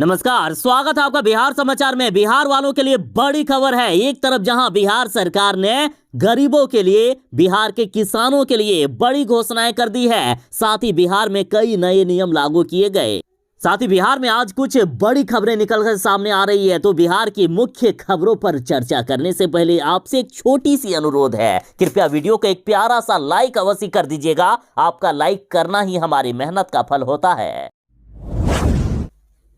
नमस्कार, स्वागत है आपका बिहार समाचार में। बिहार वालों के लिए बड़ी खबर है। एक तरफ जहां बिहार सरकार ने गरीबों के लिए, बिहार के किसानों के लिए बड़ी घोषणाएं कर दी है, साथ ही बिहार में कई नए नियम लागू किए गए। साथ ही बिहार में आज कुछ बड़ी खबरें निकलकर सामने आ रही है। तो बिहार की मुख्य खबरों पर चर्चा करने से पहले आपसे एक छोटी सी अनुरोध है, कृपया वीडियो को एक प्यारा सा लाइक अवश्य कर दीजिएगा। आपका लाइक करना ही हमारी मेहनत का फल होता है।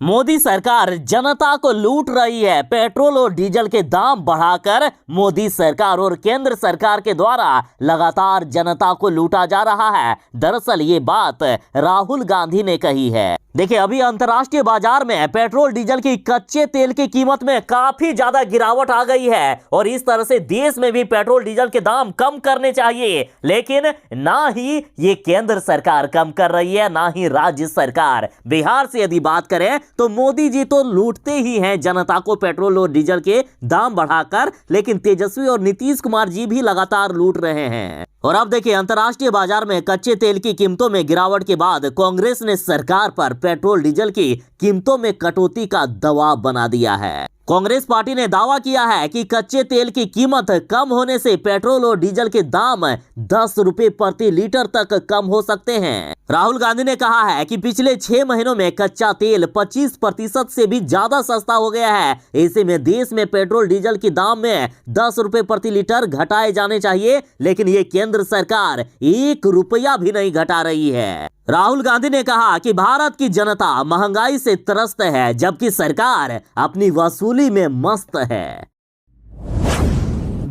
मोदी सरकार जनता को लूट रही है। पेट्रोल और डीजल के दाम बढ़ाकर मोदी सरकार और केंद्र सरकार के द्वारा लगातार जनता को लूटा जा रहा है। दरअसल ये बात राहुल गांधी ने कही है। देखिए, अभी अंतर्राष्ट्रीय बाजार में पेट्रोल डीजल की कच्चे तेल की कीमत में काफी ज्यादा गिरावट आ गई है और इस तरह से देश में भी पेट्रोल डीजल के दाम कम करने चाहिए, लेकिन ना ही ये केंद्र सरकार कम कर रही है, ना ही राज्य सरकार। बिहार से यदि बात करें तो मोदी जी तो लूटते ही हैं जनता को पेट्रोल और डीजल के दाम बढ़ाकर, लेकिन तेजस्वी और नीतीश कुमार जी भी लगातार लूट रहे हैं। और अब देखिए, अंतर्राष्ट्रीय बाजार में कच्चे तेल की कीमतों में गिरावट के बाद कांग्रेस ने सरकार पर पेट्रोल डीजल की कीमतों में कटौती का दबाव बना दिया है। कांग्रेस पार्टी ने दावा किया है कि कच्चे तेल की कीमत कम होने से पेट्रोल और डीजल के दाम 10 रुपए प्रति लीटर तक कम हो सकते हैं। राहुल गांधी ने कहा है कि पिछले 6 महीनों में कच्चा तेल 25% से भी ज्यादा सस्ता हो गया है। ऐसे में देश में पेट्रोल डीजल के दाम में 10 रुपए प्रति लीटर घटाए जाने चाहिए, लेकिन ये केंद्र सरकार 1 रुपया भी नहीं घटा रही है। राहुल गांधी ने कहा कि भारत की जनता महंगाई से त्रस्त है, जबकि सरकार अपनी वसूली में मस्त है।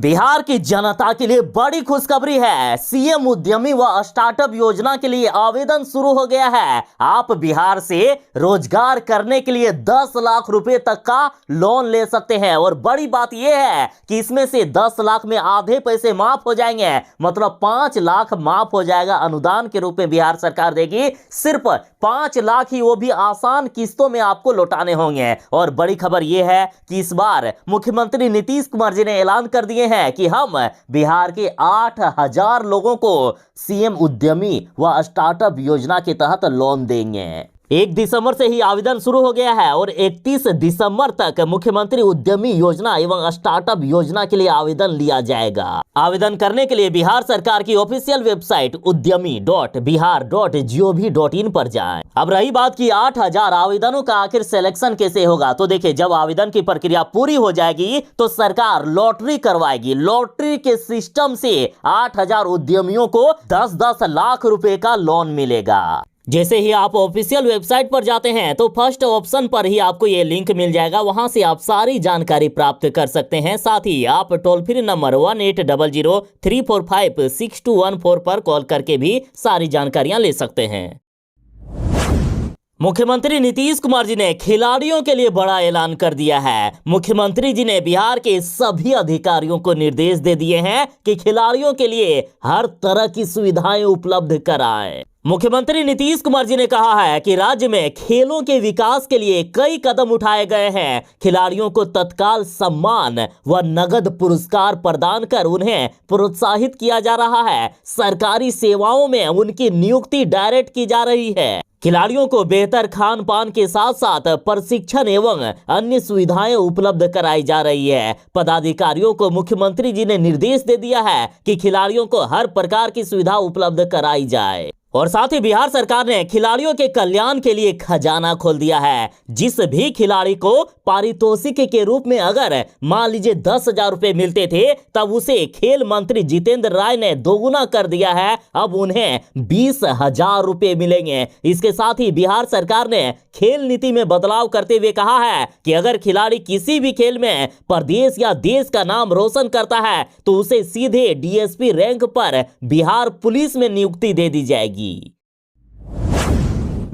बिहार की जनता के लिए बड़ी खुशखबरी है। सीएम उद्यमी व स्टार्टअप योजना के लिए आवेदन शुरू हो गया है। आप बिहार से रोजगार करने के लिए 10 लाख रुपए तक का लोन ले सकते हैं और बड़ी बात यह है कि इसमें से 10 लाख में आधे पैसे माफ हो जाएंगे, मतलब 5 लाख माफ हो जाएगा। अनुदान के रूप में बिहार सरकार देगी। सिर्फ 5 लाख ही, वो भी आसान किस्तों में आपको लौटाने होंगे। और बड़ी खबर यह है कि इस बार मुख्यमंत्री नीतीश कुमार जी ने ऐलान कर दिए है कि हम बिहार के 8,000 लोगों को सीएम उद्यमी व स्टार्टअप योजना के तहत लोन देंगे। 1 दिसंबर से ही आवेदन शुरू हो गया है और 31 दिसंबर तक मुख्यमंत्री उद्यमी योजना एवं स्टार्टअप योजना के लिए आवेदन लिया जाएगा। आवेदन करने के लिए बिहार सरकार की ऑफिशियल वेबसाइट udyami.bihar.gov.in पर जाएं। अब रही बात की 8,000 आवेदनों का आखिर सिलेक्शन कैसे होगा, तो देखिए, जब आवेदन की प्रक्रिया पूरी हो जाएगी तो सरकार लॉटरी करवाएगी। लॉटरी के सिस्टम से 8,000 उद्यमियों को 10-10 लाख रुपए का लोन मिलेगा। जैसे ही आप ऑफिशियल वेबसाइट पर जाते हैं तो फर्स्ट ऑप्शन पर ही आपको ये लिंक मिल जाएगा। वहां से आप सारी जानकारी प्राप्त कर सकते हैं। साथ ही आप टोल फ्री नंबर 1800-345-6214 पर कॉल करके भी सारी जानकारियां ले सकते हैं। मुख्यमंत्री नीतीश कुमार जी ने खिलाड़ियों के लिए बड़ा ऐलान कर दिया है। मुख्यमंत्री जी ने बिहार के सभी अधिकारियों को निर्देश दे दिए हैं कि खिलाड़ियों के लिए हर तरह की सुविधाएं उपलब्ध कराएं। मुख्यमंत्री नीतीश कुमार जी ने कहा है कि राज्य में खेलों के विकास के लिए कई कदम उठाए गए हैं। खिलाड़ियों को तत्काल सम्मान व नगद पुरस्कार प्रदान कर उन्हें प्रोत्साहित किया जा रहा है। सरकारी सेवाओं में उनकी नियुक्ति डायरेक्ट की जा रही है। खिलाड़ियों को बेहतर खान पान के साथ साथ प्रशिक्षण एवं अन्य सुविधाएं उपलब्ध कराई जा रही है। पदाधिकारियों को मुख्यमंत्री जी ने निर्देश दे दिया है कि खिलाड़ियों को हर प्रकार की सुविधा उपलब्ध कराई जाए। और साथ ही बिहार सरकार ने खिलाड़ियों के कल्याण के लिए खजाना खोल दिया है। जिस भी खिलाड़ी को पारितोषिक के रूप में अगर मान लीजिए 10,000 रुपए मिलते थे, तब उसे खेल मंत्री जितेंद्र राय ने दोगुना कर दिया है। अब उन्हें 20,000 रुपए मिलेंगे। इसके साथ ही बिहार सरकार ने खेल नीति में बदलाव करते हुए कहा है कि अगर खिलाड़ी किसी भी खेल में प्रदेश या देश का नाम रोशन करता है तो उसे सीधे डीएसपी रैंक पर बिहार पुलिस में नियुक्ति दे दी जाएगी।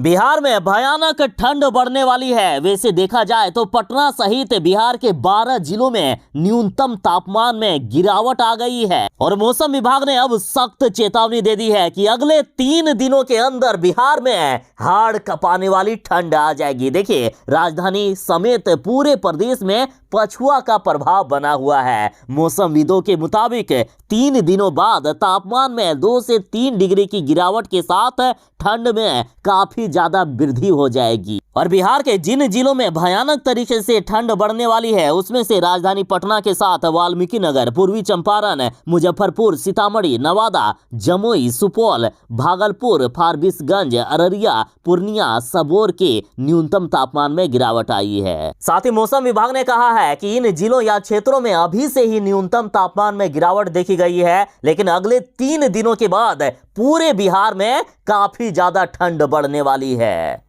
बिहार में भयानक ठंड बढ़ने वाली है। वैसे देखा जाए तो पटना सहित बिहार के 12 जिलों में न्यूनतम तापमान में गिरावट आ गई है और मौसम विभाग ने अब सख्त चेतावनी दे दी है कि अगले 3 दिनों के अंदर बिहार में हाड़ कपाने वाली ठंड आ जाएगी। देखिए, राजधानी समेत पूरे प्रदेश में पछुआ का प्रभाव बना हुआ है। मौसमविदों के मुताबिक 3 दिनों बाद तापमान में 2 से 3 डिग्री की गिरावट के साथ ठंड में काफी ज्यादा वृद्धि हो जाएगी। और बिहार के जिन जिलों में भयानक तरीके से ठंड बढ़ने वाली है उसमें से राजधानी पटना के साथ वाल्मीकि नगर, पूर्वी चंपारण, मुजफ्फरपुर, सीतामढ़ी, नवादा, जमुई, सुपौल, भागलपुर, फारबिसगंज, अररिया, पूर्णिया, सबौर के न्यूनतम तापमान में गिरावट आई है। साथ ही मौसम विभाग ने कहा है कि इन जिलों या क्षेत्रों में अभी से ही न्यूनतम तापमान में गिरावट देखी गई है, लेकिन अगले 3 दिनों के बाद पूरे बिहार में काफी ज्यादा ठंड बढ़ने वाली है।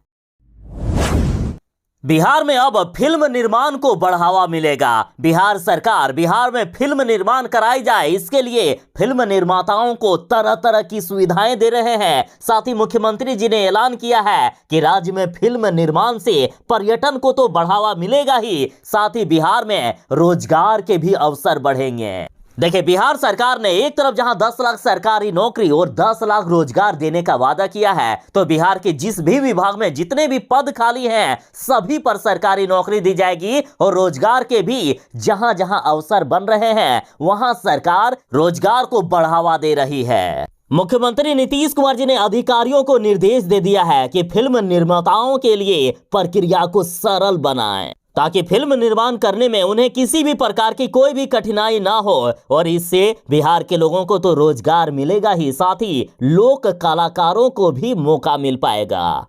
बिहार में अब फिल्म निर्माण को बढ़ावा मिलेगा। बिहार सरकार बिहार में फिल्म निर्माण कराई जाए, इसके लिए फिल्म निर्माताओं को तरह तरह की सुविधाएं दे रहे हैं। साथ ही मुख्यमंत्री जी ने ऐलान किया है कि राज्य में फिल्म निर्माण से पर्यटन को तो बढ़ावा मिलेगा ही, साथ ही बिहार में रोजगार के भी अवसर बढ़ेंगे। देखिए, बिहार सरकार ने एक तरफ जहां 10 लाख सरकारी नौकरी और 10 लाख रोजगार देने का वादा किया है, तो बिहार के जिस भी विभाग में जितने भी पद खाली हैं सभी पर सरकारी नौकरी दी जाएगी और रोजगार के भी जहां जहां अवसर बन रहे हैं वहां सरकार रोजगार को बढ़ावा दे रही है। मुख्यमंत्री नीतीश कुमार जी ने अधिकारियों को निर्देश दे दिया है कि फिल्म निर्माताओं के लिए प्रक्रिया को सरल बनाएं ताकि फिल्म निर्माण करने में उन्हें किसी भी प्रकार की कोई भी कठिनाई ना हो और इससे बिहार के लोगों को तो रोजगार मिलेगा ही, साथ ही लोक कलाकारों को भी मौका मिल पाएगा।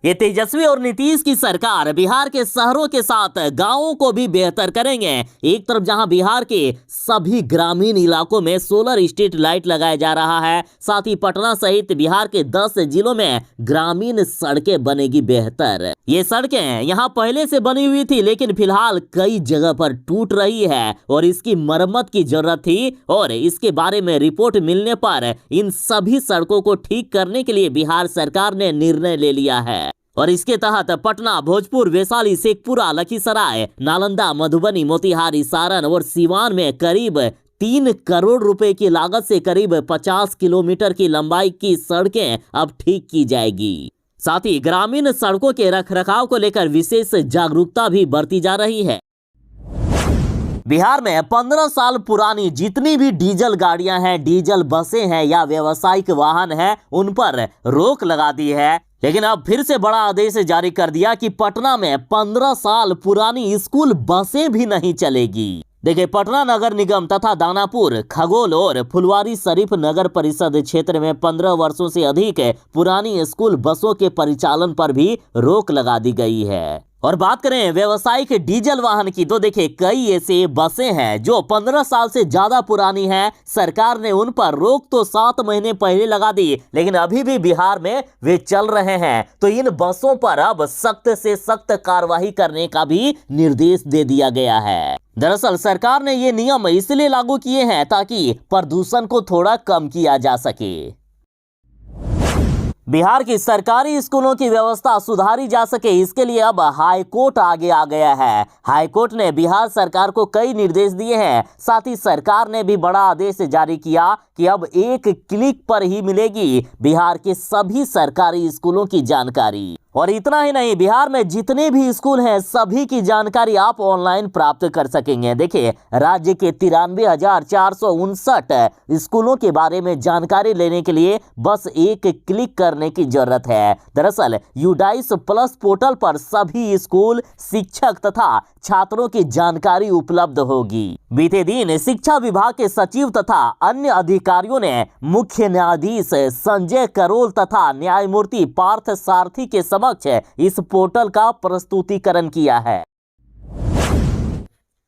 ये तेजस्वी और नीतीश की सरकार बिहार के शहरों के साथ गांवों को भी बेहतर करेंगे। एक तरफ जहां बिहार के सभी ग्रामीण इलाकों में सोलर स्ट्रीट लाइट लगाया जा रहा है, साथ ही पटना सहित बिहार के 10 जिलों में ग्रामीण सड़कें बनेगी बेहतर। ये सड़कें यहां पहले से बनी हुई थी, लेकिन फिलहाल कई जगह पर टूट रही है और इसकी मरम्मत की जरूरत थी और इसके बारे में रिपोर्ट मिलने पर इन सभी सड़कों को ठीक करने के लिए बिहार सरकार ने निर्णय ले लिया है। और इसके तहत पटना, भोजपुर, वैशाली, शेखपुरा, लखीसराय, नालंदा, मधुबनी, मोतिहारी, सारण और सीवान में करीब 3 करोड़ रुपए की लागत से करीब 50 किलोमीटर की लंबाई की सड़कें अब ठीक की जाएगी। साथ ही ग्रामीण सड़कों के रखरखाव को लेकर विशेष जागरूकता भी बरती जा रही है। बिहार में 15 साल पुरानी जितनी भी डीजल गाड़ियां हैं, डीजल बसें हैं या व्यावसायिक वाहन हैं, उन पर रोक लगा दी है। लेकिन अब फिर से बड़ा आदेश जारी कर दिया कि पटना में 15 साल पुरानी स्कूल बसें भी नहीं चलेगी। देखिए, पटना नगर निगम तथा दानापुर, खगोल और फुलवारी शरीफ नगर परिषद क्षेत्र में 15 वर्षों से अधिक पुरानी स्कूल बसों के परिचालन पर भी रोक लगा दी गई है। और बात करें व्यावसायिक डीजल वाहन की, तो देखिए कई ऐसे बसें हैं जो 15 साल से ज्यादा पुरानी हैं। सरकार ने उन पर रोक तो 7 महीने पहले लगा दी, लेकिन अभी भी बिहार में वे चल रहे हैं। तो इन बसों पर अब सख्त से सख्त कार्रवाई करने का भी निर्देश दे दिया गया है। दरअसल सरकार ने ये नियम इसलिए लागू किए हैं ताकि प्रदूषण को थोड़ा कम किया जा सके। बिहार की सरकारी स्कूलों की व्यवस्था सुधारी जा सके, इसके लिए अब हाई कोर्ट आगे आ गया है। हाई कोर्ट ने बिहार सरकार को कई निर्देश दिए हैं। साथ ही सरकार ने भी बड़ा आदेश जारी किया कि अब एक क्लिक पर ही मिलेगी बिहार के सभी सरकारी स्कूलों की जानकारी। और इतना ही नहीं, बिहार में जितने भी स्कूल हैं सभी की जानकारी आप ऑनलाइन प्राप्त कर सकेंगे। देखिए, राज्य के 93,459 स्कूलों के बारे में जानकारी लेने के लिए बस एक क्लिक करने की जरूरत है। दरअसल यूडाइस प्लस पोर्टल पर सभी स्कूल, शिक्षक तथा छात्रों की जानकारी उपलब्ध होगी। बीते दिन शिक्षा विभाग के सचिव तथा अन्य अधिकारियों ने मुख्य न्यायाधीश संजय करोल तथा न्यायमूर्ति पार्थ सारथी के समक्ष इस पोर्टल का प्रस्तुतिकरण किया है।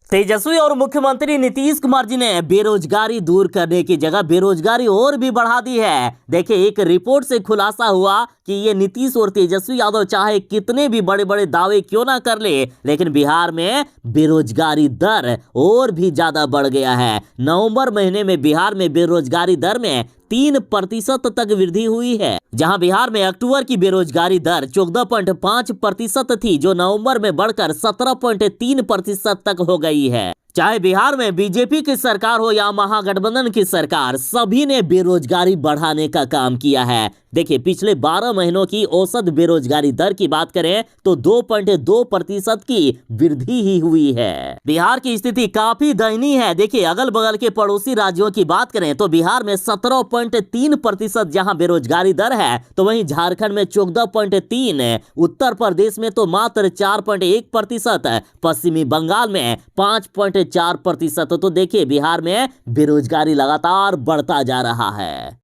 तेजस्वी और मुख्यमंत्री नीतीश कुमार जी ने बेरोजगारी दूर करने की जगह बेरोजगारी और भी बढ़ा दी है। देखिए, एक रिपोर्ट से खुलासा हुआ कि ये नीतीश और तेजस्वी यादव चाहे कितने भी बड़े बड़े दावे क्यों ना कर ले, लेकिन बिहार में बेरोजगारी दर और भी ज्यादा बढ़ गया है। नवंबर महीने में बिहार में बेरोजगारी दर में 3% तक वृद्धि हुई है, जहां बिहार में अक्टूबर की बेरोजगारी दर 14.5% थी, जो नवंबर में बढ़कर 17.3% तक हो गई है। चाहे बिहार में बीजेपी की सरकार हो या महागठबंधन की सरकार, सभी ने बेरोजगारी बढ़ाने का काम किया है। देखिए पिछले 12 महीनों की औसत बेरोजगारी दर की बात करें तो 2.2% की वृद्धि ही हुई है। बिहार की स्थिति काफी दयनीय है। देखिए अगल बगल के पड़ोसी राज्यों की बात करें तो बिहार में 17.3% जहां बेरोजगारी दर है, तो वहीं झारखंड में 14.3%, उत्तर प्रदेश में तो मात्र 4.1%, पश्चिमी बंगाल में 5.4%। तो देखिए बिहार में बेरोजगारी लगातार बढ़ता जा रहा है।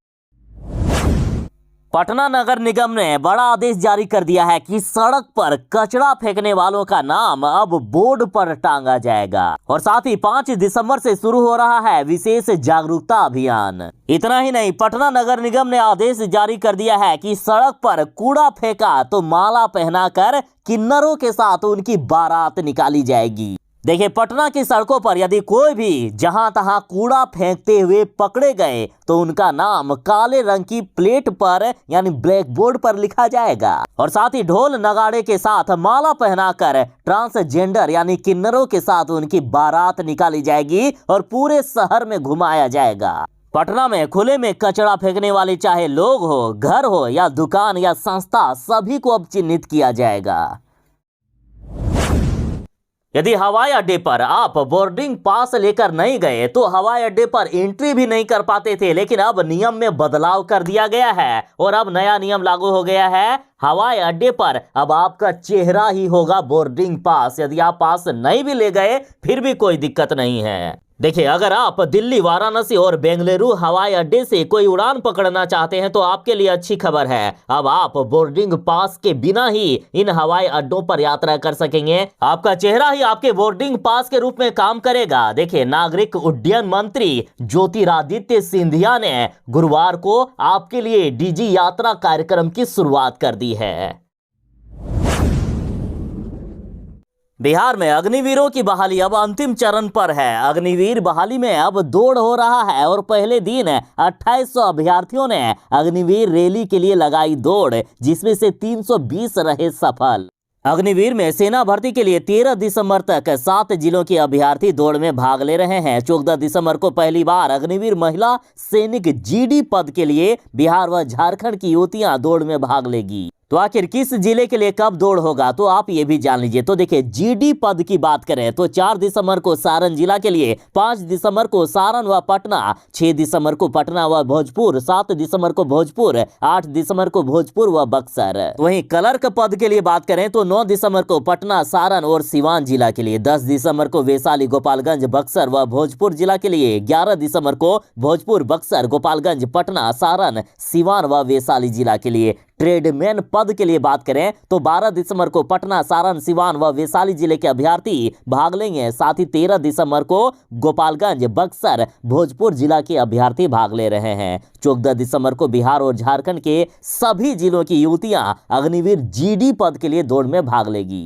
पटना नगर निगम ने बड़ा आदेश जारी कर दिया है कि सड़क पर कचरा फेंकने वालों का नाम अब बोर्ड पर टांगा जाएगा और साथ ही 5 दिसंबर से शुरू हो रहा है विशेष जागरूकता अभियान। इतना ही नहीं, पटना नगर निगम ने आदेश जारी कर दिया है कि सड़क पर कूड़ा फेंका तो माला पहनाकर किन्नरों के साथ उनकी बारात निकाली जाएगी। देखिए पटना की सड़कों पर यदि कोई भी जहां तहां कूड़ा फेंकते हुए पकड़े गए तो उनका नाम काले रंग की प्लेट पर यानी ब्लैक बोर्ड पर लिखा जाएगा और साथ ही ढोल नगाड़े के साथ माला पहनाकर ट्रांसजेंडर यानी किन्नरों के साथ उनकी बारात निकाली जाएगी और पूरे शहर में घुमाया जाएगा। पटना में खुले में कचरा फेंकने वाले चाहे लोग हो, घर हो या दुकान या संस्था, सभी को अब चिन्हित किया जाएगा। यदि हवाई अड्डे पर आप बोर्डिंग पास लेकर नहीं गए तो हवाई अड्डे पर एंट्री भी नहीं कर पाते थे, लेकिन अब नियम में बदलाव कर दिया गया है और अब नया नियम लागू हो गया है। हवाई अड्डे पर अब आपका चेहरा ही होगा बोर्डिंग पास। यदि आप पास नहीं भी ले गए फिर भी कोई दिक्कत नहीं है। देखिए अगर आप दिल्ली, वाराणसी और बेंगलुरु हवाई अड्डे से कोई उड़ान पकड़ना चाहते हैं तो आपके लिए अच्छी खबर है। अब आप बोर्डिंग पास के बिना ही इन हवाई अड्डों पर यात्रा कर सकेंगे। आपका चेहरा ही आपके बोर्डिंग पास के रूप में काम करेगा। देखिए नागरिक उड्डयन मंत्री ज्योतिरादित्य सिंधिया ने गुरुवार को आपके लिए डीजी यात्रा कार्यक्रम की शुरुआत कर दी है। बिहार में अग्निवीरों की बहाली अब अंतिम चरण पर है। अग्निवीर बहाली में अब दौड़ हो रहा है और पहले दिन 2800 अभ्यर्थियों ने अग्निवीर रैली के लिए लगाई दौड़, जिसमें से 320 रहे सफल। अग्निवीर में सेना भर्ती के लिए 13 दिसंबर तक 7 जिलों के अभ्यर्थी दौड़ में भाग ले रहे हैं। 14 दिसंबर को पहली बार अग्निवीर महिला सैनिक जीडी पद के लिए बिहार व झारखंड की युवतियां दौड़ में भाग लेगी। तो आखिर किस जिले के लिए कब दौड़ होगा तो आप ये भी जान लीजिए। तो देखिए जीडी पद की बात करें तो 4 दिसंबर को सारण जिला के लिए, 5 दिसंबर को सारण व पटना, 6 दिसंबर को पटना व भोजपुर, 7 दिसंबर को भोजपुर, 8 दिसंबर को भोजपुर व बक्सर। वहीं क्लर्क पद के लिए बात करें तो 9 दिसंबर को पटना, सारण और सिवान जिला के लिए, 10 दिसंबर को वैशाली, गोपालगंज, बक्सर व भोजपुर जिला के लिए, 11 दिसंबर को भोजपुर, बक्सर, गोपालगंज, पटना, सारण, सिवान व वैशाली जिला के लिए। ट्रेडमैन पद के लिए बात करें तो 12 दिसंबर को पटना, सारण, सिवान व वैशाली जिले के अभ्यर्थी भाग लेंगे। साथ ही 13 दिसंबर को गोपालगंज, बक्सर, भोजपुर जिला के अभ्यर्थी भाग ले रहे हैं। 14 दिसंबर को बिहार और झारखंड के सभी जिलों की युवतियां अग्निवीर जीडी पद के लिए दौड़ में भाग लेगी।